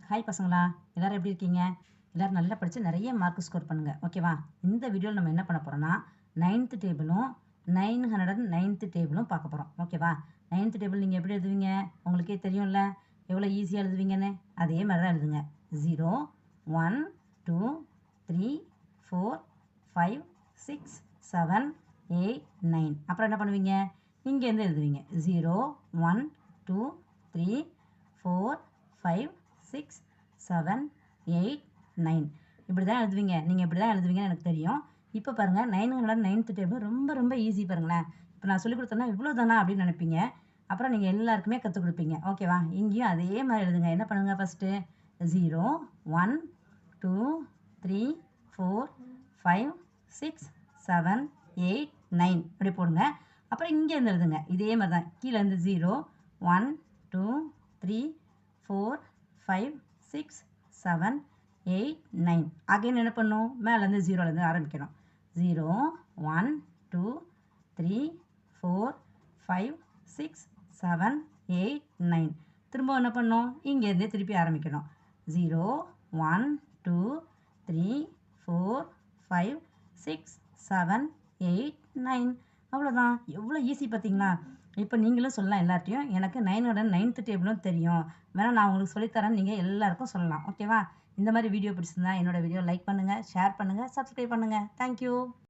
Hi பசங்களா, எல்லாரும் எப்படி இருக்கீங்க? எல்லாரும் நல்லா படிச்சு நிறைய மார்க் ஸ்கோர் பண்ணுங்க. ஓகேவா? இந்த வீடியோவில் நம்ம என்ன பண்ண போறோம்னா 9th டேபிளும் 909th டேபிளும் பார்க்க போறோம். ஓகேவா? 9th டேபிள் நீங்கள் எப்படி எழுதுவீங்க? உங்களுக்கே தெரியும்ல எவ்வளோ ஈஸியாக எழுதுவீங்கன்னு. அதே மாதிரி தான் எழுதுங்க. 0 1 2 3 4 5 6 7 8 9. அப்புறம் என்ன பண்ணுவீங்க? இங்கேருந்து எழுதுவீங்க. 0 1 2 3 4 5 6 7 8 9. இப்படி தான் எழுதுவீங்க. நீங்கள் இப்படி தான் எழுதுவீங்கன்னு எனக்கு தெரியும். இப்போ பாருங்கள் 909th டேபிள் ரொம்ப ரொம்ப ஈஸி பாருங்களேன். இப்போ நான் சொல்லிக் கொடுத்தேன்னா இவ்வளோ தானா அப்படின்னு நினைப்பீங்க. அப்புறம் நீங்கள் எல்லாருக்குமே கற்றுக் கொடுப்பீங்க. ஓகேவா? இங்கேயும் அதே மாதிரி எழுதுங்க. என்ன பண்ணுங்கள்? ஃபஸ்ட்டு 0 1 2 3 4 5 6 7 8 9 இப்படி போடுங்க. அப்புறம் இங்கேருந்து எழுதுங்க. இதே மாதிரி தான் கீழேருந்து 0 1 2 3 4 5 6 7 8 9. அகைன் என்ன பண்ணும்? மேலேருந்து 0லேருந்து ஆரம்பிக்கணும். 0 1 2 3 4 5 6 7 8 9. திரும்ப என்ன பண்ணும்? இங்கேருந்தே திருப்பி ஆரம்பிக்கணும். 0 1 2 3 4 5 6 7 8 9. அவ்வளோதான். எவ்வளோ ஈஸி பார்த்தீங்களா? இப்போ நீங்களும் சொல்லலாம் எல்லார்ட்டையும், எனக்கு 909th டேபிளும் தெரியும், வேணா நான் உங்களுக்கு சொல்லித்தரேன்னு நீங்கள் எல்லாருக்கும் சொல்லலாம். ஓகேவா? இந்த மாதிரி வீடியோ பிடிச்சிருந்தா என்னோட வீடியோ லைக் பண்ணுங்கள், ஷேர் பண்ணுங்கள், சப்ஸ்கிரைப் பண்ணுங்கள். தேங்க்யூ.